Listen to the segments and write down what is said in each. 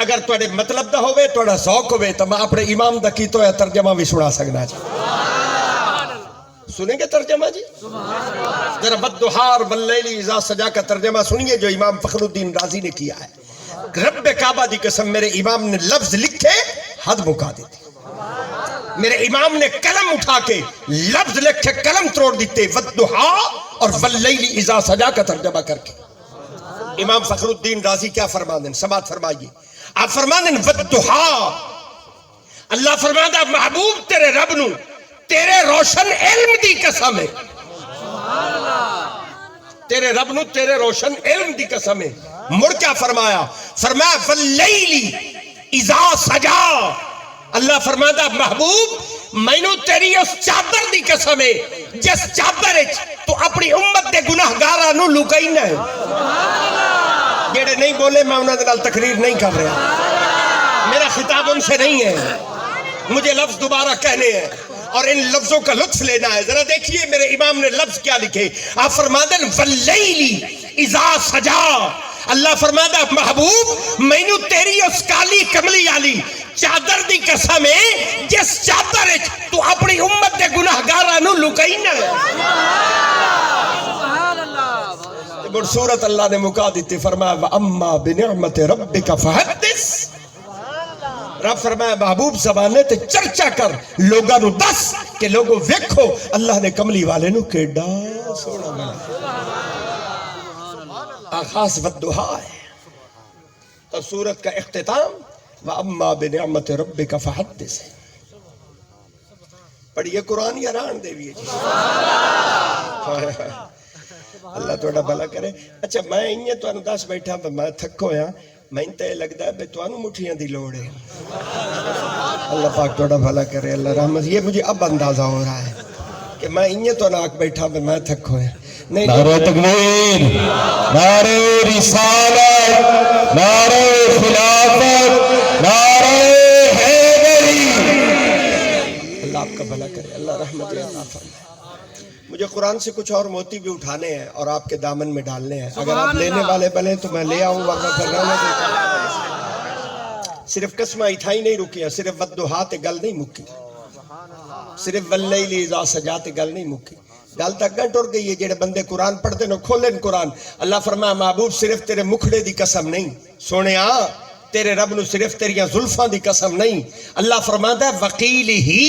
اگر تھوڑے مطلب دا ہوئے تھوڑا ذوق ہوئے تو میں اپنے امام دا کی تو ہے ترجمہ بھی سنا سکنا جی. سنیں گے ترجمہ جی؟ ذرا والضحی واللیل اذا سجا کا ترجمہ سنیے جو امام فخر الدین رازی نے کیا ہے. رب کعبہ دی قسم میرے امام نے لفظ لکھے حد مکا دیتی. میرے امام نے قلم اٹھا کے لفظ لکھ کے قلم توڑ دیتے والضحی اور واللیل اذا سجا کا ترجمہ کر کے. امام فخر الدین رازی کیا فرماندن سماعت فرمائیے. آپ فرماندن والضحی اللہ فرماندا محبوب تیرے رب نو تیرے روشن علم دی قسم ہے. تیرے رب نو تیرے روشن علم دی قسم ہے. مڑ کیا فرمایا واللیل اذا سجا اللہ فرماندا محبوب مینوں تیری اس چادر دی قسم ہے جس چادر وچ تو اپنی امت دے گناہگاراں نو لکائینا ہے. جڑے نہیں بولے میں انہاں دے نال تقریر نہیں کر رہا. میرا خطاب ان سے نہیں ہے. مجھے لفظ دوبارہ کہنے ہیں اور ان لفظوں کا لطف لینا ہے. ذرا دیکھیے میرے امام نے لفظ کیا لکھے. آپ فرماندن واللیل اذا سجا اللہ فرماتا محبوب مینوں تیری اس کالی کملی والی چادر دی قسم ہے جس چادر وچ تو اپنی امت دے گناہگاراں نو لکائینا ہے. بڑ سورت اللہ نے مکا دیتی فرمایا واما بنعمت ربک فحدث. رب فرمایا محبوب زبانے تے چرچا کر لوگاں نو دس کہ لوگو ویکھو اللہ نے کملی والے نو کیڈا سونا بنا. آغاز والضحی ہے اور سورت کا اختتام واما بنعمت ربک فحدث ہے. پڑھیے قرآن یا ران دیوی ہے جی. اللہ توڑا بھلا کرے. اچھا میں انہیں تو انہوں دس بیٹھا میں تھک ہویا میں انتے لگتا ہے تو انہوں مٹھیاں دی لوڑ ہے. اللہ پاک توڑا بھلا کرے اللہ رحمت. یہ مجھے اب اندازہ ہو رہا ہے کہ میں انہیں تو ناک بیٹھا میں تھک ہویا. نعرہ تکبیر، نعرہ رسالت، نعرہ خلافت، نعرہ حیدری. اللہ آپ کا بھلا کرے اللہ رحمت عطا فرمائے. مجھے قرآن سے کچھ اور موتی بھی اٹھانے ہیں اور آپ کے دامن میں ڈالنے ہیں. اگر آپ لینے والے بلے تو میں لے آؤں ورنہ پھر رہنے دیتا. صرف قسمہ اتھائی نہیں رکی ہے. صرف والضحی تے گل نہیں مکی. صرف واللیل اذا سجا تے گل نہیں مکی. گل تک گھنٹ ٹر گئی ہے. جڑے بندے قرآن پڑھتے نو کھولیں قرآن. اللہ فرمایا محبوب صرف تیرے مکھڑے دی قسم نہیں سونے تیرے رب نو صرف تیریاں زلفاں دی قسم نہیں. اللہ فرماتا ہے وقیل ہی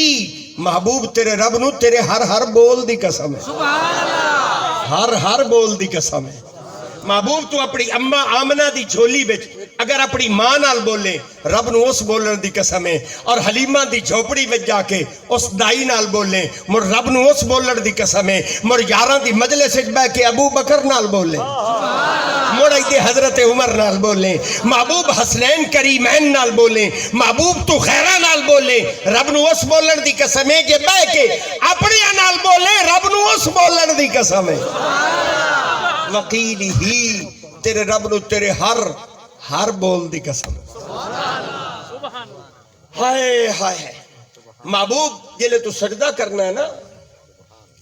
محبوب تیرے رب نو تیرے ہر بول دی قسم ہے. ہر بول دی قسم ہے. محبوب تو اپنی اماں آمنہ دی جھولی بچ اگر اپنی ماں نال بولے رب نو اس بولن دی قسم ہے. اور حلیمہ دی جھوپڑی وچ جا کے اس دائی نال بولے مر رب نو اس بولن دی قسم ہے. مر یاراں دی مجلس وچ بیٹھ کے ابو بکر نال بولے مڑ ایدے حضرت عمر نال بولے. محبوب حسنین کریمین نال بولے. محبوب تو خیرہ نال بولے رب نو اس بولن دی قسم ہے کہ بیٹھ کے اپنے نال بولے رب نو اس بولن دی قسم ہے. وقیل ہی تیرے رب نو تیرے ہر بول دی قسم. ہائے ہائے محبوب جلے تو سجدہ کرنا ہے نا.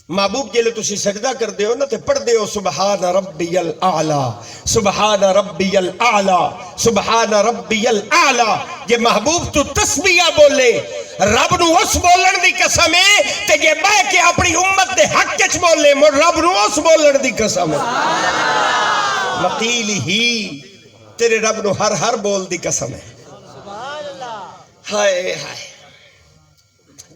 محبوب جلے تو سجدہ کر دے ہو نا تے پڑھ دے ہو سبحان ربی الاعلی سبحان ربی الاعلی سبحان ربی الاعلی. یہ محبوب تو تسبیح بولے رب نو اس بولن دی قسم ہے تے یہ بہ کے اپنی امت دے حق وچ بولے مر رب نو اس بولن دی قسم ہے. وقیل ہی تیرے رب نو ہر بول دی قسم ہے. ہائے ہائے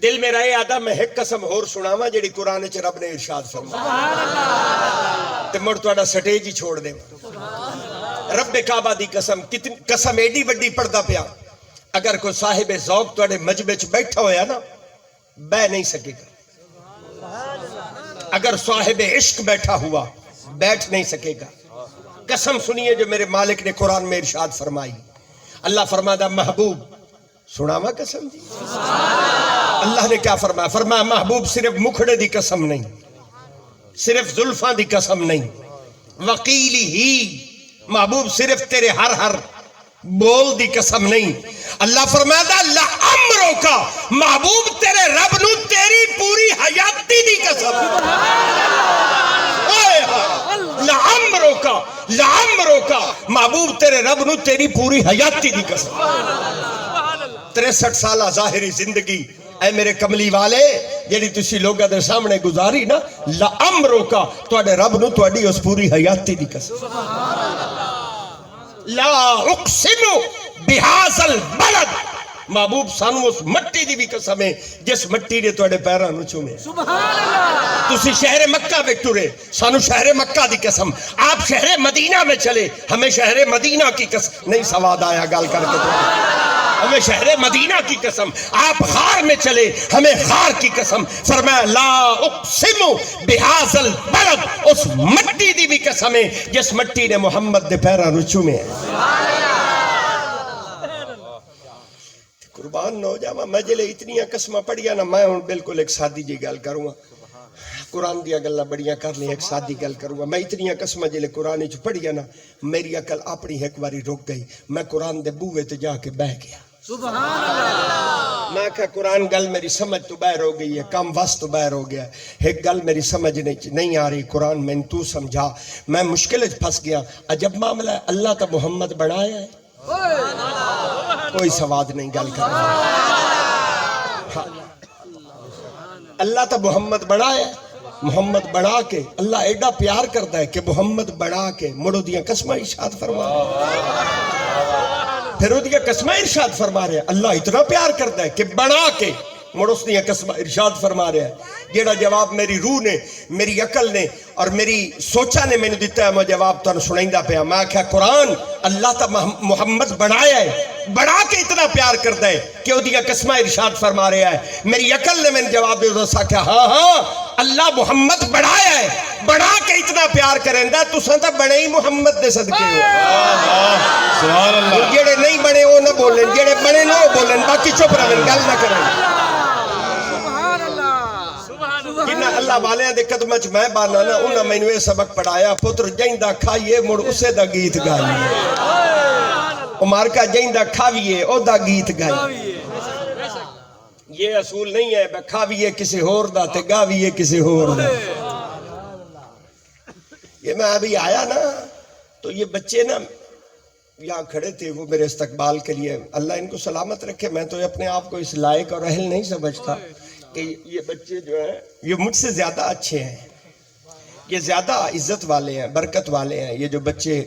دل میں رہے آدھا میں ایک قسم اور سناواں جڑی قرآن وچ رب نے ارشاد فرمایا تے مڑ تہاڈا سٹیج ہی چھوڑ دے. رب کعبہ دی قسم ایڈی وڈی پڑھدا پیا. اگر کوئی صاحب ذوق تہاڈے مجمع وچ بیٹھا ہویا نا بہ نہیں سکے گا. اگر صاحب عشق بیٹھا ہوا بیٹھ نہیں سکے گا. قسم سنیے جو میرے مالک نے قرآن میں ارشاد فرمائی. اللہ فرماتا محبوب سناوا قسم دی. اللہ نے کیا فرمایا؟ فرمایا محبوب صرف مکھڑے دی قسم نہیں صرف زلفاں دی قسم نہیں وقیلی ہی محبوب صرف تیرے ہر بول دی قسم نہیں. اللہ فرماتا لعمرو کا محبوب تیرے رب نو تیری پوری حیاتی دی قسم. لعمرو کا محبوب تیرے رب نو تیری پوری حیاتی دی قسم 63 سالہ ظاہری زندگی اے میرے کملی والے جیڑی تسی لوگاں دے سامنے گزاری نا لعمرو کا تواڈے رب نو تواڈی اس پوری حیاتی دی قسم لا اقسم بہذا البلد محبوب سانو اس مٹی دی بھی قسم ہے جس مٹی نے تواڈے پیراں نو چومے سبحان اللہ تسی شہر مکہ وچ ٹرے سانو شہر مکہ دی قسم آپ شہر مدینہ میں چلے ہمیں شہر مدینہ کی قسم نہیں سواد آیا گل کر کے ہمیں شہر مدینہ کی قسم آپ خار میں چلے ہمیں خار کی قسم فرمایا لا اقسم بہذا البلد اس مٹی دی بھی قسم ہے جس مٹی نے محمد دے پیراں نو چومے قربان نہ ہو جاواں میں جلے اتنیاں قسماں پڑھیا نا میں ہن بالکل ایک سادی جی گل کروں گا قرآن دیا گلاں بڑیاں کر لی ایک سادی گل کروں گا میں اتنیاں قسماں جلے قرآن وچ پڑھیا نا میری عقل اپنی ایک باری رک گئی میں قرآن دے بوئے تے جا کے بیٹھ گیا سبحان اللہ میں کہا قرآن گل میری سمجھ تو باہر ہو گئی ہے کم وس تو باہر ہو گیا ایک گل میری سمجھ نہیں آ رہی قرآن میں تو سمجھا میں مشکل پھنس گیا عجب معاملہ ہے اللہ تا محمد بنایا ہے کوئی سواد نہیں گل کر اللہ تا محمد بنایا ہے محمد بنا کے اللہ ایڈا پیار کرتا ہے کہ محمد بنا کے مڑو دیا قسمہ ارشاد فرما پھر وہ دیا قسمہ ارشاد فرما رہے ہیں اللہ اتنا پیار کرتا ہے کہ بنا کے مڑو دیا قسمہ ارشاد فرما رہے ہیں جیڑا جواب میری روح نے میری عقل نے اور میری سوچا نے میں نے دیتا ہے میں جواب تو سنائندہ پیا میں کہا قرآن اللہ تا محمد بنایا ہے بڑھا کے اتنا پیار کرتا ہے کہ وہ دیا قسمہ ارشاد فرما رہا ہے میری عقل نے میں نے جواب دے دو کہ ہاں اللہ محمد بڑھایا ہے بڑھا کے اتنا پیار کریں دا تو سنتا بڑے ہی محمد دے صدقے ہو جیڑے نہیں بڑے وہ نہ بولیں جیڑے بڑے نہ بولیں باقی چپ رہیں گل نہ کریں جنہ اللہ والے دے قدمہ چ میں بانا نا انہاں میں نے سبق پڑھایا پتر جائندہ کھائیے مڑ اسے دا گیت گائیے عمر کا جائندہ کھاویے او دا گیت گائیے یہ اصول نہیں ہے کھاویے کسی ہور دا تے گاویے کسی ہور دا یہ میں ابھی آیا نا تو یہ بچے نا یہاں کھڑے تھے وہ میرے استقبال کے لیے اللہ ان کو سلامت رکھے میں تو اپنے آپ کو اس لائق اور اہل نہیں سمجھتا کہ یہ بچے جو ہیں یہ مجھ سے زیادہ اچھے ہیں یہ زیادہ عزت والے ہیں برکت والے ہیں یہ جو بچے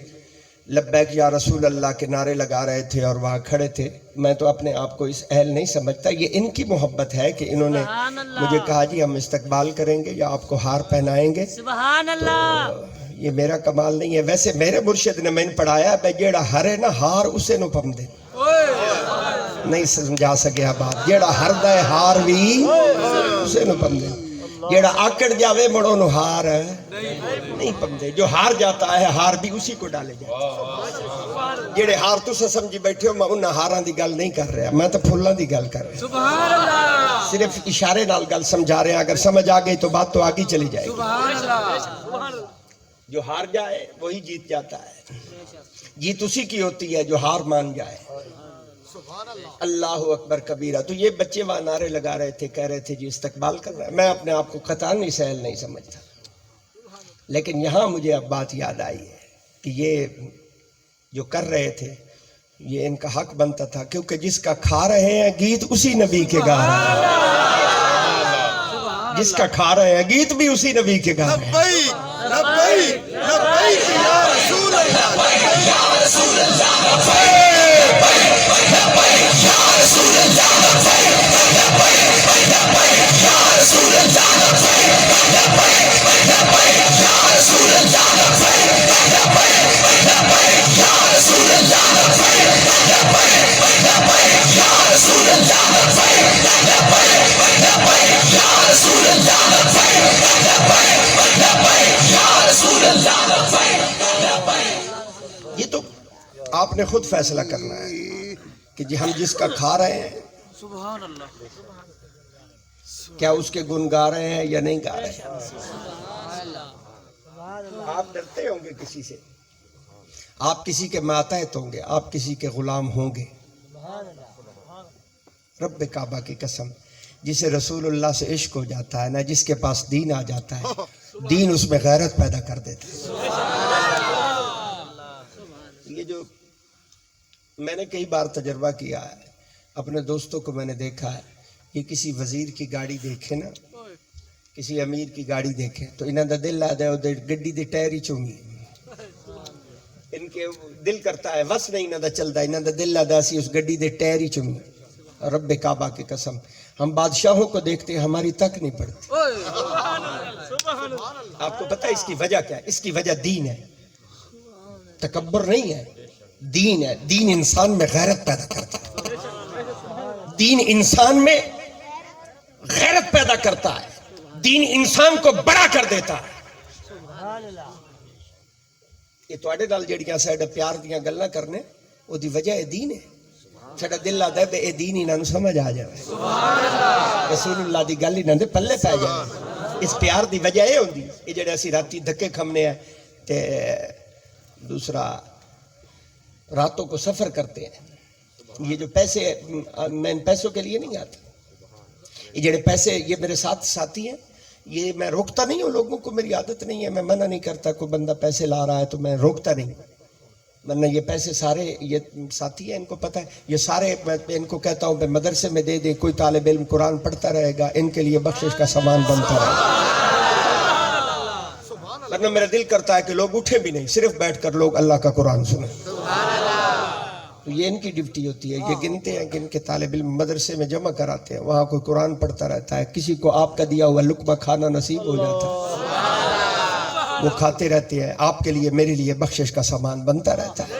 لبیک یا رسول اللہ کے نعرے لگا رہے تھے اور وہاں کھڑے تھے میں تو اپنے آپ کو اس اہل نہیں سمجھتا یہ ان کی محبت ہے کہ انہوں نے مجھے کہا جی ہم استقبال کریں گے یا آپ کو ہار پہنائیں گے سبحان اللہ یہ میرا کمال نہیں ہے ویسے میرے مرشد نے میں نے پڑھایا ہے جیڑا ہرے نا ہار اسے نو پم دے نہیں سمجھا سکیا بات جیڑا ہر دے ہار بھی اسے نو پم دے جیڑا آکڑ جاوے مڑو نو ہار نہیں پم دے جو ہار جاتا ہے ہار بھی اسی کو ڈالے جاتا جیڑے ہار تو سے سمجھی بیٹھے ہو میں انہاں ہاراں دی گل نہیں کر رہا میں تو پھولاں دی گل کر رہا صرف اشارے نال گل سمجھا رہے ہیں اگر سمجھ آ گئی تو بات تو آگے چلی جائے گی جو ہار جائے وہی جیت جاتا ہے جیت اسی کی ہوتی ہے جو ہار مان جائے اللہ اکبر کبیرہ تو یہ بچے وہاں نعرے لگا رہے تھے کہہ رہے تھے جی استقبال کر رہا ہے میں اپنے آپ کو قطعاً نہیں سہل نہیں سمجھتا لیکن یہاں مجھے اب بات یاد آئی ہے کہ یہ جو کر رہے تھے یہ ان کا حق بنتا تھا کیونکہ جس کا کھا رہے ہیں گیت اسی نبی کے گا رہے ہیں جس کا کھا رہے ہیں گیت بھی اسی نبی کے گا رہے ہیں لبیک لبیک یا رسول اللہ لبیک یا رسول اللہ لبیک لبیک یا رسول اللہ لبیک لبیک یا رسول اللہ لبیک لبیک یا رسول اللہ لبیک لبیک یا رسول اللہ لبیک لبیک یا رسول اللہ لبیک لبیک یا رسول اللہ یہ تو آپ نے خود فیصلہ کرنا ہے کہ جی ہم جس کا کھا رہے ہیں سبحان اللہ کیا اس کے گن گا رہے ہیں یا نہیں گا رہے ہیں آپ ڈرتے ہوں گے کسی سے آپ کسی کے ماتحت ہوں گے آپ کسی کے غلام ہوں گے رب کعبہ کی قسم جسے رسول اللہ سے عشق ہو جاتا ہے نا جس کے پاس دین آ جاتا ہے دین اس میں غیرت پیدا کر دیتا ہے۔ یہ جو میں نے کئی بار تجربہ کیا ہے، اپنے دوستوں کو میں نے دیکھا ہے، یہ کسی وزیر کی گاڑی دیکھے نا، کسی امیر کی گاڑی دیکھے تو انہاں دا دل آدھا ہے گڈی دے ٹائر ہی چونگی، ان کے دل کرتا ہے وس نہیں انہاں دا چلدا، انہاں دا دل آدھا سی اس گڈی دے ٹائر ہی چونگی۔ رب کعبہ کی قسم ہم بادشاہوں کو دیکھتے ہیں ہماری تک نہیں پڑتی۔ آپ کو پتہ ہے اس کی وجہ کیا ہے؟ اس کی وجہ دین ہے، تکبر نہیں ہے، دین ہے۔ دین انسان میں غیرت پیدا کرتا ہے، دین انسان میں غیرت پیدا کرتا ہے، دین انسان کو بڑا کر دیتا ہے۔ یہ تواڈے نال جڑیاں ساڈے پیار دیاں گلاں کرنے او دی وجہ ہے دین ہے۔ ساڈا دل آدا ہے اے دین انہاں نوں سمجھ آ جائے، رسول اللہ دی گل انہاں دے پلے پے جائے۔ اس پیار دی وجہ اے ہوندی اے جڑے اسی راتی دھکے کھمنے ہیں تے دوسرا راتوں کو سفر کرتے ہیں۔ یہ جو پیسے، میں ان پیسوں کے لیے نہیں آتا، یہ جڑے پیسے یہ میرے ساتھ ساتھی ہیں، یہ میں روکتا نہیں ہوں لوگوں کو، میری عادت نہیں ہے، میں منع نہیں کرتا کوئی بندہ پیسے لا رہا ہے تو میں روکتا نہیں، ورنہ یہ پیسے سارے یہ ساتھی ہیں، ان کو پتہ ہے یہ سارے، میں ان کو کہتا ہوں کہ مدرسے میں دے دے، کوئی طالب علم قرآن پڑھتا رہے گا، ان کے لیے بخشش کا سامان بنتا رہے گا۔ ورنہ میرا دل کرتا ہے کہ لوگ اٹھے بھی نہیں، صرف بیٹھ کر لوگ اللہ کا قرآن سنیں۔ تو یہ ان کی ڈیوٹی ہوتی ہے، یہ گنتے ہیں کہ ان کے طالب علم مدرسے میں جمع کراتے ہیں، وہاں کوئی قرآن پڑھتا رہتا ہے، کسی کو آپ کا دیا ہوا لقمہ کھانا نصیب ہو جاتا ہے، وہ کھاتے رہتے ہیں، آپ کے لیے میرے لیے بخشش کا سامان بنتا رہتا ہے۔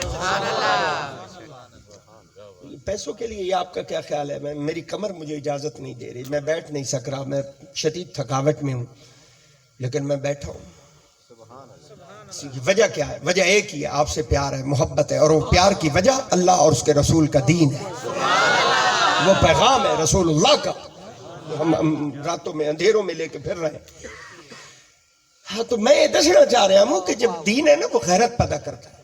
پیسوں کے لیے یہ آپ کا کیا خیال ہے؟ میری کمر مجھے اجازت نہیں دے رہی، میں بیٹھ نہیں سک رہا، میں شدید تھکاوٹ میں ہوں، لیکن میں بیٹھا ہوں۔ وجہ کیا ہے؟ وجہ ایک ہی ہے، آپ سے پیار ہے، محبت ہے، اور وہ پیار کی وجہ اللہ اور اس کے رسول کا دین ہے، وہ پیغام ہے رسول اللہ کا، ہم راتوں میں اندھیروں میں لے کے پھر رہے ہیں۔ ہاں تو میں یہ دسنا چاہ رہا ہوں کہ جب دین ہے نا وہ غیرت پیدا کرتا ہے۔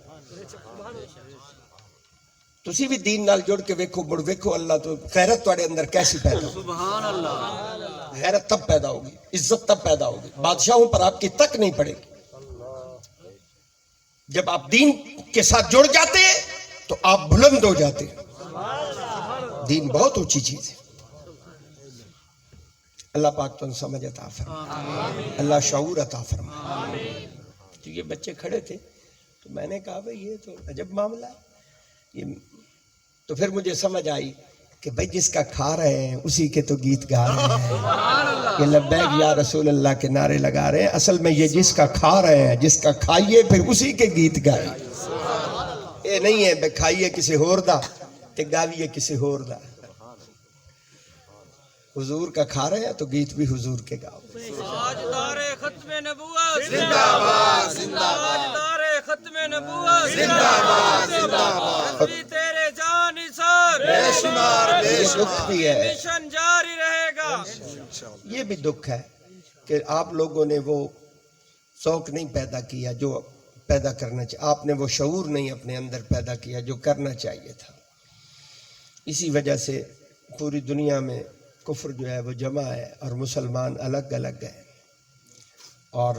تسی بھی دین نال جڑ کے ویکھو، مڑ ویکھو اللہ تو غیرت تواڈے اندر کیسی پیدا ہوگی۔ سبحان اللہ، غیرت تب پیدا ہوگی، عزت تب پیدا ہوگی، بادشاہوں پر آپ کی تک نہیں پڑے گی۔ جب آپ دین کے ساتھ جڑ جاتے ہیں تو آپ بلند ہو جاتے ہیں۔ دین بہت اونچی چیز ہے۔ اللہ پاک تو سمجھ عطا فرمائے، اللہ شعور عطا فرمائے۔ تو یہ بچے کھڑے تھے تو میں نے کہا بھئی یہ تو عجب معاملہ ہے۔ تو پھر مجھے سمجھ آئی کہ بھئی جس کا کھا رہے ہیں اسی کے تو گیت گا رہے ہیں، یہ لبیک یا رسول اللہ کے نعرے لگا رہے ہیں، اصل میں یہ جس کا کھا رہے ہیں، جس کا کھائیے پھر اسی کے گیت گائے۔ یہ نہیں ہے بھئی کھائیے کسی ہور دا تے گاویے کسی ہور دا۔ حضور کا کھا رہے ہیں تو گیت بھی حضور کے گاؤ۔ تاجدار ختم نبوت زندہ باد، تاجدار ختم نبوت زندہ باد، زندہ باد، تیرے جان نثار بے شمار بے شمار، مشن جاری رہے گا۔ یہ بھی دکھ ہے کہ آپ لوگوں نے وہ ذوق نہیں پیدا کیا جو پیدا کرنا چاہیے، آپ نے وہ شعور نہیں اپنے اندر پیدا کیا جو کرنا چاہیے تھا۔ اسی وجہ سے پوری دنیا میں کفر جو ہے وہ جمع ہے اور مسلمان الگ الگ ہیں، اور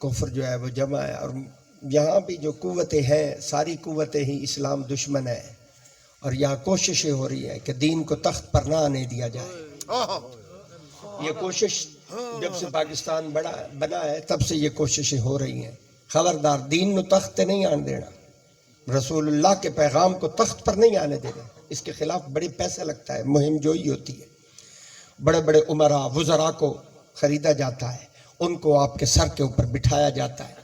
کفر جو ہے وہ جمع ہے، اور یہاں بھی جو قوتیں ہیں ساری قوتیں ہی اسلام دشمن ہیں، اور یہاں کوششیں ہو رہی ہیں کہ دین کو تخت پر نہ آنے دیا جائے۔ یہ کوشش جب سے پاکستان بنا ہے تب سے یہ کوششیں ہو رہی ہیں۔ خبردار، دین نو تخت نہیں آن دینا، رسول اللہ کے پیغام کو تخت پر نہیں آنے دینا، اس کے خلاف بڑی پیسہ لگتا ہے، مہم جوئی ہوتی ہے، بڑے بڑے عمراء وزراء کو خریدا جاتا ہے، ان کو آپ کے سر کے اوپر بٹھایا جاتا ہے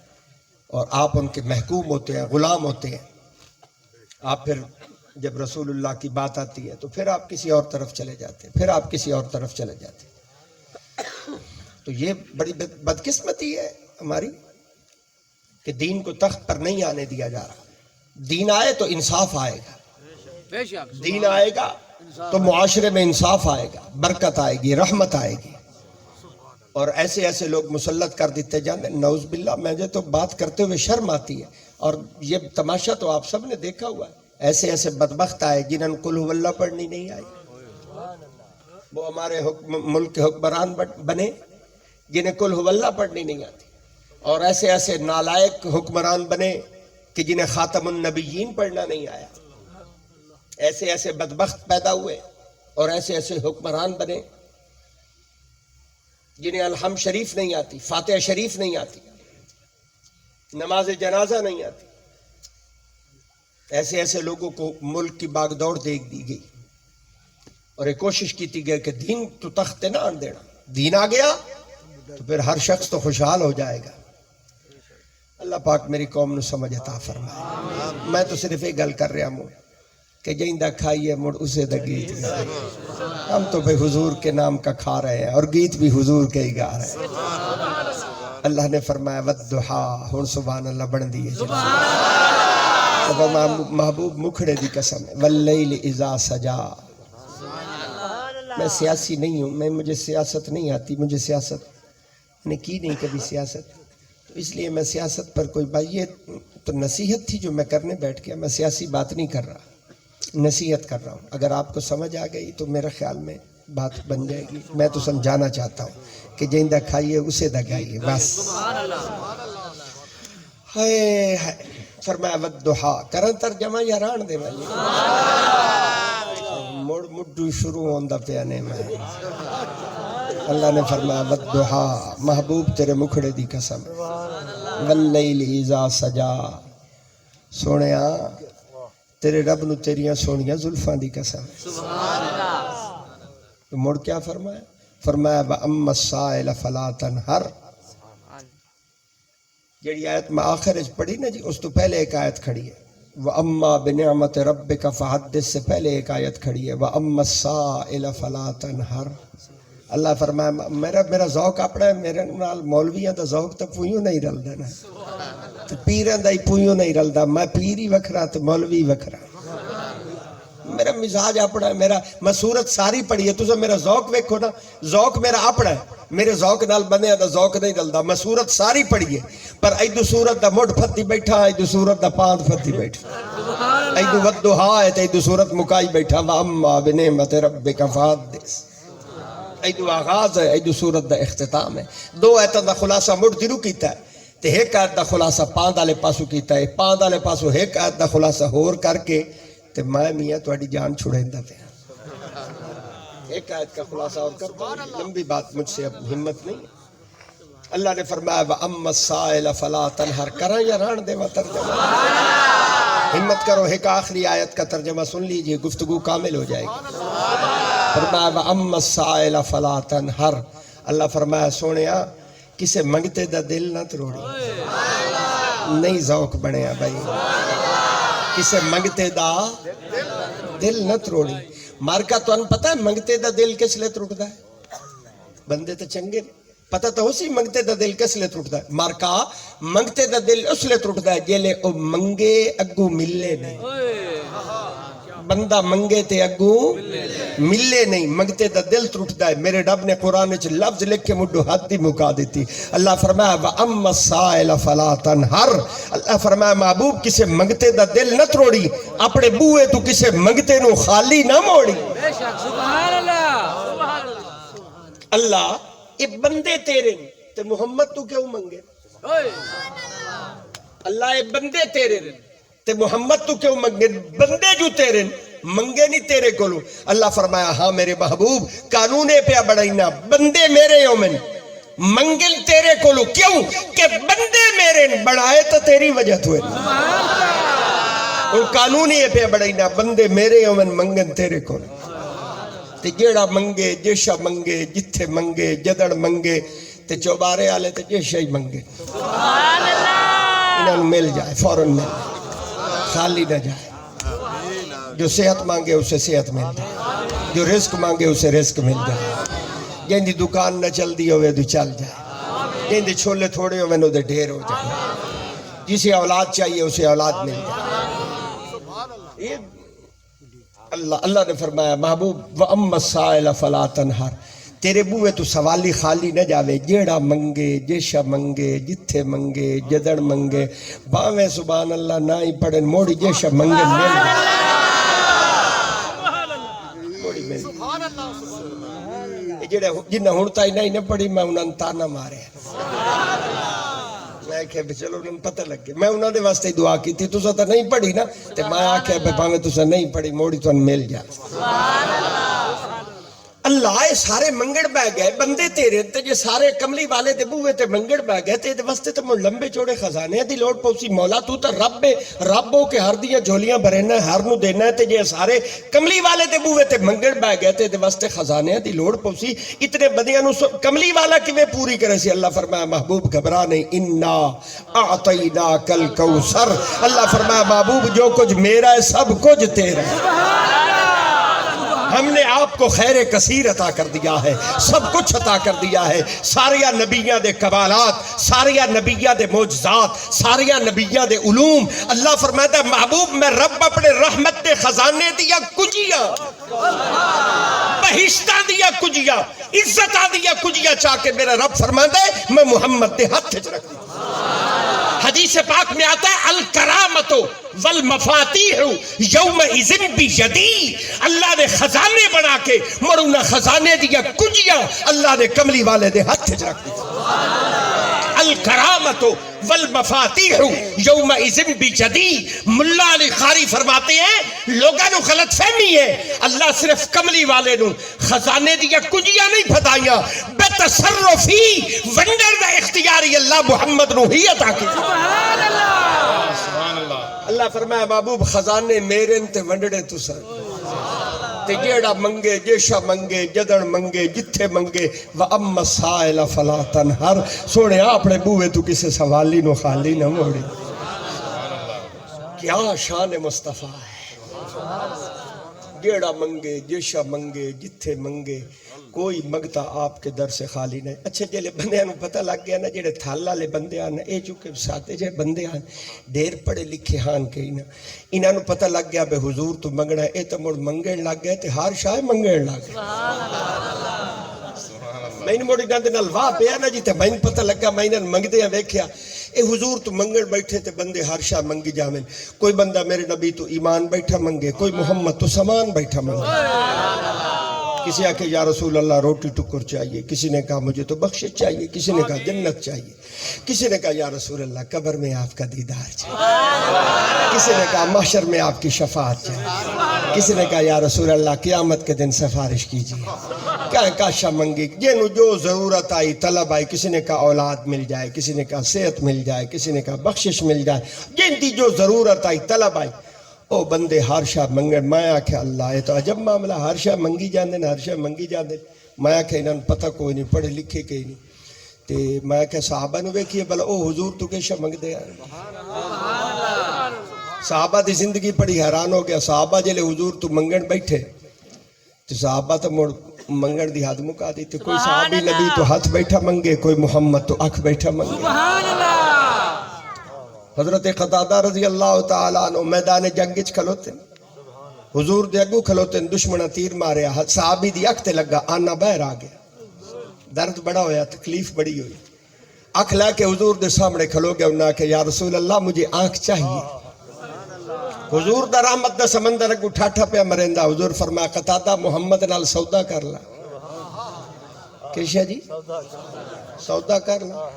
اور آپ ان کے محکوم ہوتے ہیں، غلام ہوتے ہیں۔ آپ پھر جب رسول اللہ کی بات آتی ہے تو پھر آپ کسی اور طرف چلے جاتے ہیں، پھر آپ کسی اور طرف چلے جاتے ہیں۔ تو یہ بڑی بدقسمتی ہے ہماری کہ دین کو تخت پر نہیں آنے دیا جا رہا۔ دین آئے تو انصاف آئے گا، دین آئے گا تو معاشرے میں انصاف آئے گا، برکت آئے گی، رحمت آئے گی، اور ایسے ایسے لوگ مسلط کر دیتے جانے۔ نعوذ باللہ، مجھے تو بات کرتے ہوئے شرم آتی ہے، اور یہ تماشا تو آپ سب نے دیکھا ہوا ہے، ایسے ایسے بدبخت آئے جنہوں نے قل هو اللہ پڑھنی نہیں آئی، وہ ہمارے ملک کے حکمران بنے جنہیں قل هو اللہ پڑھنی نہیں آتی۔ اور ایسے ایسے نالائق حکمران بنے کہ جنہیں خاتم النبیین پڑھنا نہیں آیا. ایسے ایسے بدبخت پیدا ہوئے اور ایسے ایسے حکمران بنے جنہیں الحمد شریف نہیں آتی، فاتحہ شریف نہیں آتی، نماز جنازہ نہیں آتی. ایسے ایسے لوگوں کو ملک کی باغ دوڑ دے دی گئی اور ایک کوشش کی تھی کہ دین تو تخت نہ آن دینا. دین آ گیا تو پھر ہر شخص تو خوشحال ہو جائے گا. اللہ پاک میری قوم نو سمجھ عطا فرمائے. میں تو صرف ایک گل کر رہا ہوں کہ جیندہ کھائیے مڑ اسے دا گیت گائے. ہم تو بے حضور کے نام کا کھا رہے ہیں اور گیت بھی حضور کے ہی گا رہے ہیں. اللہ نے فرمایا والضحا، ہن سبحان اللہ بن دیئے محبوب مکھڑے دی قسم ہے واللیل اذا سجا. میں سیاسی نہیں ہوں، مجھے سیاست نہیں آتی، مجھے سیاست نے کی نہیں کبھی سیاست، تو اس لیے میں سیاست پر کوئی بات، یہ تو نصیحت تھی جو میں کرنے بیٹھ گیا. میں سیاسی بات نہیں کر رہا، نصیحت کر رہا ہوں. اگر آپ کو سمجھ آ گئی تو میرا خیال میں بات بن جائے گی. میں تو سمجھانا چاہتا ہوں کہ جیندہ کھائیے اسے دگائیے بس. ہائے ہائے فرمایا والضحا کرن ترجمہ یا ران دے والی مڑ مڈو شروع ہوندا پیا نے. میں اللہ نے فرمایا والضحا، محبوب تیرے مکھڑے دی قسم واللیل اذا سجا. سونیا تیرے رب نو تیریاں سونیاں زلفاں دی قسم. مڑ کیا فرمایا؟ فرمایا وَأَمَّا السَّائِلَ فَلَا تَنْهَرْ. جڑی آیت میں آخر اچ پڑھی نا جی، اس تو پہلے ایک آیت کھڑی ہے وَأَمَّا بِنِعْمَةِ رَبِّكَ فَحَدِّث سے پہلے ایک آیت کھڑی ہے وَأَمَّا السَّائِلَ فَلَا تَنْهَرْ. اللہ فرمایا میرا ذوق اپنا ہے، میرے نال مولویاں دا ذوق تو پوئیوں نہیں رلدا نا، تو پیران دا ہی پوئیوں نہیں رلدا. میں پیر ہی وکھرا تو مولوی وکھرا. میرا مزاج اپنا ہے، میں سورت ساری پڑھی ہے. تسا میرا ذوق ویکھو نا، ذوق میرا اپنا ہے، میرے ذوق نال بندیاں دا ذوق نہیں رلدا. میں سورت ساری پڑھی ہے پر ایدو سورت دا مڈ پھتی بیٹھا، ایدو سورت دا پاند پھتی بیٹھا، ایدو والضحا ہے تے ایدو سورت مکائی بیٹھا وَأَمَّا بِنِعْمَةِ رَبِّكَ فَحَدِّث. ایدو آغاز ہے، ایدو سورت دا اختتام ہے. دو ایتاں دا خلاصہ مڈ دیرو کیتا ہے تے ایک آیت دا خلاصہ پاند والے پاسو کیتا ہے. پاند والے پاسو ایک آیت دا خلاصہ ہور کر کے تے میں میاں تہاڈی جان چھڑیندا پیا. ایک آیت کا خلاصہ اور کرتا ہوں، لمبی بات مجھ سے اب ہمت نہیں. اللہ نے فرمایا وَأَمَّا السَّائِلَ فَلَا تَنْهَرْ. کراں یا ران دے ترجمہ؟ ہمت کرو، ایک آخری آیت کا ترجمہ سن لیجئے، گفتگو کامل ہو جائے گی. فرمایا وَأَمَّا السَّائِلَ فَلَا تَنْهَرْ. اللہ فرمایا سونیا کسے منگتے دا دل نہ تروڑی. نہیں ذوق بنیا بھائی، کسے منگتے دا دل نہ تروڑی. مارکا تو ان پتہ ہے منگتے دا دل کس لئے تروڑتا ہے؟ بندے تو چنگے پتہ تو اسی منگتے دا دل کس لئے تروڑتا ہے. مارکا منگتے دا دل اس لئے تروڑتا ہے جیلے او منگے اگو ملے نہیں. بندہ منگے تے اگو ملے نہیں، منگتے دا دل ٹوٹتا ہے. میرے رب نے قرآن وچ لفظ لکھ کے مڈو حد دی مکا دیتی. اللہ فرمایا وَأَمَّا السَّائِلَ فَلَا تَنْهَرْ. اللہ فرمایا محبوب کسے منگتے دا دل نہ تروڑی، اپنے بوئے تو کسے منگتے نو خالی نہ موڑی. سبحان اللہ. اللہ یہ بندے تیرے تے محمد تو کیوں منگے؟ اللہ یہ بندے تیرے تے محمد تو کیوں منگے؟ بندے جو تیرے منگے نہیں تیرے کولو. اللہ فرمایا ہاں میرے محبوب قانونے پہ بڑھائینا، بندے میرے یومن منگل تیرے کولو. کیوں کہ بندے میرے بڑھائے تو تیری وجہ تو ہے. اور قانونی پہ بڑھائینا، بندے میرے یومن منگن تیرے کولو. تے جیڑا منگے، جیشا منگے، جتھے منگے، جدڑ منگے تے چوبارے آلے تے جیشا ہی منگے. انہوں مل جائے، فوراں مل جائے، خالی نہ جائے. جو صحت مانگے اسے صحت مل جائے، جو رزق مانگے اسے رزق مل جائے. جن دی دکان نہ چل دی ہوئے تو چل جائے، جن دی چھولے تھوڑے ہوئے نو دے ڈھیر ہو جائے. جسے اولاد چاہیے اسے اولاد مل جائے. اللہ نے فرمایا محبوب وَأَمَّا السَّائِلَ فَلَا تَنْهَرْ. تیرے بوئے تو سوالی خالی نہ جاوے. جیڑا منگے، جیشا منگے، جتھے منگے، جدڑ منگے، باویں سبحان اللہ نہ ہی پڑھن موڑی جیشا منگے مل موڑی مل. جنہ ہونتا ہی نہیں نہ پڑھی میں انہاں تانا مارے. میں کہ چلو انہوں پتہ لگ گیا میں انہوں نے واسطے دعا کی تھی تسا تو نہیں پڑھی نا تے میں آکھیا بے پاویں تسا نہیں پڑھی موڑی تو مل جا اللہ اے سارے منگڑ بہ گئے بندے تیرے تے جے سارے کملی والے دے بوئے تے منگڑ بہ گئے تے واسطے تے مڑ لمبے چوڑے خزانے دی لوڑ پوسی مولا تو تے رب ہے رب ہو کے ہر دیاں جھولیاں بھرنا ہے ہر نو دینا ہے تے جے سارے کملی والے دے بوئے تے منگڑ بہ گئے تے واسطے خزانے دی لوڑ پوسی اتنے بدیاں نو کملی والا کیویں پوری کرے سی اللہ فرمایا محبوب گھبرا نہیں انا اعطیناک الکوثر اللہ فرمایا محبوب جو کچھ میرا ہے سب کچھ تیرا ہے ہم نے آپ کو خیر کثیر عطا کر دیا ہے سب کچھ عطا کر دیا ہے ساریاں نبیاں دے کمالات ساریاں نبیاں دے معجزات ساریاں نبیاں دے علوم اللہ فرماتا ہے محبوب میں رب اپنے رحمت دے خزانے دیا کجیاں بہشتہ دیا کجیاں عزتہ دیا کجیاں چاہ کے میرا رب فرماتا ہے میں محمد دے ہاتھ رکھ دیا حدیث پاک میں آتا ہے الکرامت والمفاتیح یومئذ بیدی اللہ نے خزانے بنا کے مرونا خزانے دیا کجیاں اللہ نے کملی والے دے ہاتھ رکھ دیا الکرامت والمفاتیح یومئذ بیدی ملا علی قاری فرماتے ہیں لوگاں نو غلط فہمی ہے اللہ صرف کملی والے نو خزانے دیا کجیاں نہیں پھدائیاں بے تصرفی ونڈر دا اختیاری اللہ محمد نو ہی عطا کی اللہ فرمایا محبوب خزانے میرے تے ونڈڑے تو سر تے جیڑا منگے جیشا منگے جدن منگے جتھے منگے وَأَمَّا السَّائِلَ فَلَا تَنْهَرْ سونے اپنے بوئے تو کسے سوالی نو خالی نہ موڑی کیا شان مصطفیٰ ہے جیڑا منگے جیشا منگے جتھے منگے کوئی منگتا آپ کے در سے خالی نہیں اچھے جلے بندے آنو پتہ لگ گیا نا جیڑے تھالا لے بندے آنا اے چکے ساتے جے بندے آن دیر پڑے لکھے ہان کے انہاں نو پتہ لگ گیا بے حضور تو منگنا اے تو مڑ منگن لگ گئے تے ہار شاہ منگن لگ گئے میں نے موڑی گاندے نال واہ پیا نا جی تے میں پتہ لگا میں نے منگدے ہیں ویکھیا اے حضور تو منگن بیٹھے تے بندے ہر شاہ منگی جاویں کوئی بندہ میرے نبی تو ایمان بیٹھا منگے کوئی محمد تو سامان بیٹھا منگے کسی آکے یا رسول اللہ روٹی ٹکر چاہیے کسی نے کہا مجھے تو بخشش چاہیے کسی نے کہا جنت چاہیے کسی نے کہا یا رسول اللہ قبر میں آپ کا دیدار چاہیے کسی نے کہا محشر میں آپ کی شفاعت چاہیے کسی نے کہا یا رسول اللہ قیامت کے دن سفارش کیجیے کیا کاشا منگی جنو جو ضرورت آئی طلب آئی کسی نے کہا اولاد مل جائے کسی نے کہا صحت مل جائے کسی نے کہا بخشش مل جائے جن دی جو ضرورت آئی طلب آئی او بندے ہر شاہ منگن میں آکھے اللہ ہے تو عجب معاملہ ہر شاہ منگی جاندے ہر شاہ منگی جاندے میں آکھے انہوں پتہ کوئی نہیں پڑھے لکھے کہیں نہیں تے میں آکھے صحابہ نو بیکھئے بلا او حضور تو کیشا منگ دے صحابہ دی زندگی پڑی حیران ہو گیا صحابہ جلے حضور تو منگن بیٹھے تو صحابہ تو مڑ منگن دی حد مکا دی تو کوئی صحابی نبی تو ہاتھ بیٹھا منگے کوئی محمد تو اکھ بیٹھا منگے حضرت قتادہ رضی اللہ تعالیٰ عنہ میدان جنگچ کھلوتے حضور دے اگو کھلوتے دشمنہ تیر ماریا صحابی دی اکھتے لگا آنا بہر آگیا درد بڑا ہویا تکلیف بڑی ہوئی اکھ لے کے حضور دے سامنے کھلو گیا انہا کہ یا رسول اللہ مجھے آنکھ چاہیے حضور دا رحمت دا سمندر اگو ٹھاٹھا پہ مرندہ حضور فرمایا قتادہ محمد نال سودا کر لا کیشہ جی سودا کر لا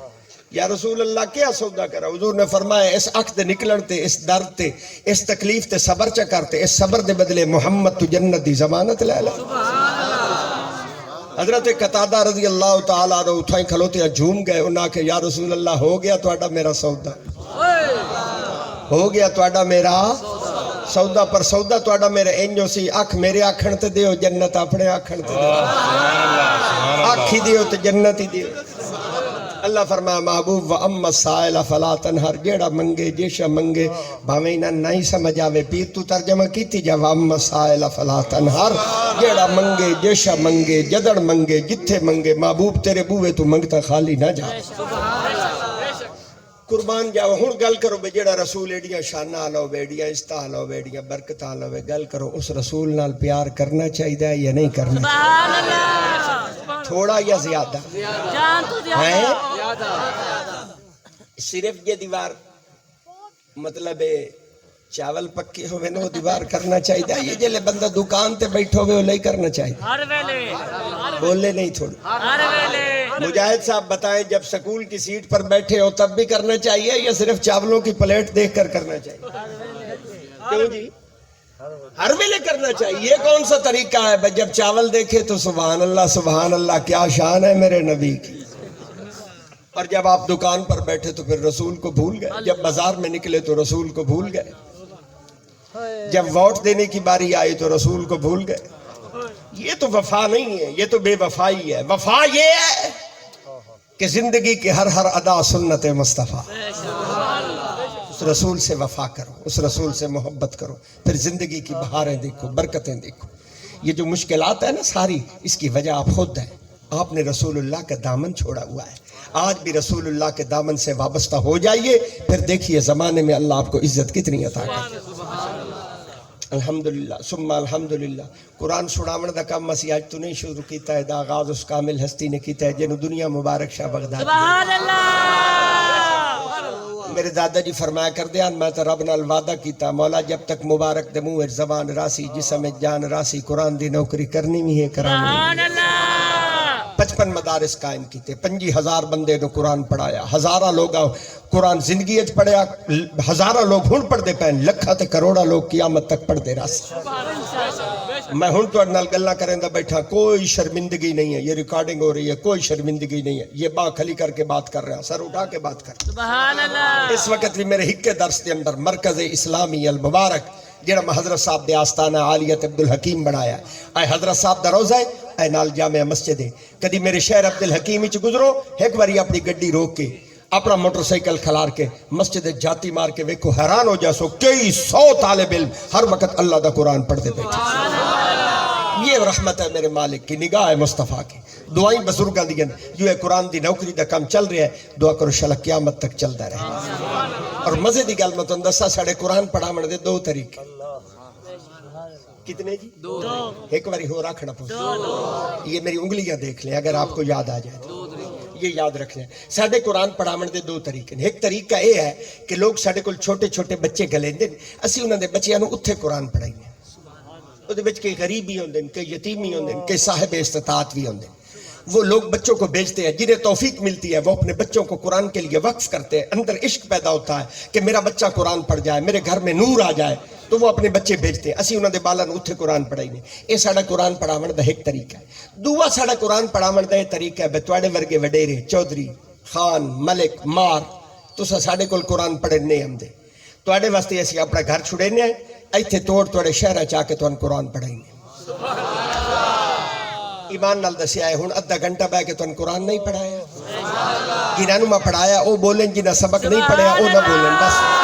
یا رسول اللہ کیا سودا کرا حضور نے فرمایا اس اکھ دے نکلن تے اس درد تے اس تکلیف تے صبر چا کرتے اس صبر دے بدلے محمد تو جنت دی ضمانت لے لے حضرت قتادہ رضی اللہ تعالیٰ عنہ اٹھائیں کھلوتے ہیں جھوم گئے انہاں کہ یا رسول اللہ ہو گیا توڑا میرا سودا ہو گیا توڑا میرا سودا پر سودا توڑا میرے انجو سی اکھ میرے آکھن تے دیو جنت اپنے آکھن تے دیو اکھ ہی دیو تے جنت ہی دیو اللہ فرمایا محبوب وَأَمَّا السَّائِلَ فَلَا تَنْهَرْ جیڑا منگے جیشا منگے بھاویں انہاں نہیں سمجھ آوے پیر تو ترجمہ کیتی جا وَأَمَّا السَّائِلَ فَلَا تَنْهَرْ جیڑا منگے جیشا منگے جدڑ منگے جتھے منگے محبوب تیرے بوئے تو منگتا خالی نہ جا قربان جاؤ ہن گل کرو بے جیڑا رسول ایڈیاں شانہ آلو بیڈیاں استہ آلو بیڈیاں برکت آلو بے گل کرو اس رسول نال پیار کرنا چاہیے یا نہیں کرنا چاہیے تھوڑا یا زیادہ صرف یہ دیوار مطلب چاول پکے ہوئے نو دیوار کرنا چاہیے یہ جلے بندہ دکان تے بیٹھو ہوئے لئی کرنا چاہیے ہر ویلے بولے نہیں تھوڑی ہر ویلے مجاہد صاحب بتائیں جب سکول کی سیٹ پر بیٹھے ہو تب بھی کرنا چاہیے یا صرف چاولوں کی پلیٹ دیکھ کر کرنا چاہیے کیوں جی ہر ویلے کرنا چاہیے یہ کون سا طریقہ ہے بھئی جب چاول دیکھے تو سبحان اللہ کیا شان ہے میرے نبی کی اور جب آپ دکان پر بیٹھے تو پھر رسول کو بھول گئے جب بازار میں نکلے تو رسول کو بھول گئے جب ووٹ دینے کی باری آئی تو رسول کو بھول گئے یہ تو وفا نہیں ہے یہ تو بے وفائی ہے وفا یہ ہے کہ زندگی کی ہر ادا سنت مصطفیٰ اس رسول سے وفا کرو اس رسول سے محبت کرو پھر زندگی کی بہاریں دیکھو برکتیں دیکھو یہ جو مشکلات ہے نا ساری اس کی وجہ آپ خود ہیں آپ نے رسول اللہ کا دامن چھوڑا ہوا ہے آج بھی رسول اللہ کے دامن سے وابستہ ہو جائیے پھر دیکھیے زمانے میں اللہ آپ کو عزت کتنی عطا کرے الحمدللہ ثم الحمدللہ قرآن سناون دا کام اسی آج تو نہیں شروع کیتا ہے دا آغاز اس کامل ہستی نے کیتا ہے جنہوں دنیا مبارک شاہ بغداد سبحان اللہ میرے دادا جی فرمایا کر دیا میں تو رب نال وعدہ کیتا مولا جب تک مبارک دے منہ زبان راسی جسم جان راسی قرآن دی نوکری کرنی بھی ہے کرانی سبحان اللہ 55 مدارس قائم کیتے 25,000 بندے نے قرآن پڑھایا ہزارہ لوگ قرآن زندگی اچ پڑھیا ہزارہ لوگ ہن پڑھ دے پہن لکھا تے کروڑا لوگ قیامت تک پڑھ دے راس میں ہن تو اڈنال گلہ کریں دا بیٹھا کوئی شرمندگی نہیں ہے یہ ریکارڈنگ ہو رہی ہے کوئی شرمندگی نہیں ہے یہ باں کھلی کر کے بات کر رہا سر اٹھا کے بات کر سبحان اللہ اس وقت بھی میرے ہکے درس دے اندر مرکز اسلامی المبارک جڑا میں حضرت صاحب دے آستانہ عالیت عبدالحکیم بنایا اے حضرت صاحب دا روزہ ہے اے نال جامع مسجد ہے کدی میرے شہر عبدالحکیم ہی چ گزرو ایک باری اپنی گڈی روک کے اپنا موٹر سائیکل کھلار کے مسجد جاتی مار کے ویکھو حیران ہو جاسو کئی 100 طالب علم ہر وقت اللہ دا قرآن پڑھتے بیٹھے یہ رحمت ہے میرے مالک کی نگاہ ہے مصطفیٰ کی دعائیں بزرگاں دیئن جو ہے قرآن دی نوکری دا کام چل رہا ہے دعا کرو شاءاللہ قیامت تک چلدا رہے اور مزے دی گل میں تو دسا ساڑے قرآن پڑھاون دے 2 طریقے کتنے جی 2 ایک باری ہو رکھنا پوچھ یہ میری انگلیاں دیکھ لیں اگر آپ کو یاد آ جائے تو یہ یاد رکھ لیں ساڑے قرآن پڑھاون دے 2 طریقے ایک طریقہ یہ ہے کہ لوگ ساڑے کل چھوٹے چھوٹے بچے گلیندے اسی انہوں نے بچیاں نو اتھے قرآن پڑھائیں وہ بچ کئی غریبی ہوندے کئی یتیمی ہوندے کئی صاحب استطاعت بھی ہوندے وہ لوگ بچوں کو بیچتے ہیں جنہیں توفیق ملتی ہے وہ اپنے بچوں کو قرآن کے لیے وقف کرتے ہیں اندر عشق پیدا ہوتا ہے کہ میرا بچہ قرآن پڑھ جائے میرے گھر میں نور آ جائے تو وہ اپنے بچے بھیجتے ہیں اسی انہوں نے بالا اتھے قرآن پڑھائی نے یہ ساڑا قرآن پڑھاون دا ایک طریقہ ہے دوسرا ساڑا قرآن پڑھاون دا ایک طریقہ ہے بتواڑے ورگے وڈیرے چودھری خان ملک مار تو ساڑے کول قرآن پڑھنے ہم دے تواڑے واسطے اسی اپنا گھر چھڑینے ہیں ایتھے توڑ توڑے شہرہ چاہ کے تو ان قرآن پڑھائیں ایمان نال دسیا ہے ہن ادھا گھنٹہ بہ کے تو ان قرآن نہیں پڑھایا جنہوں میں پڑھایا وہ بولیں جنہ سبق نہیں پڑھایا وہ نہ بولیں بس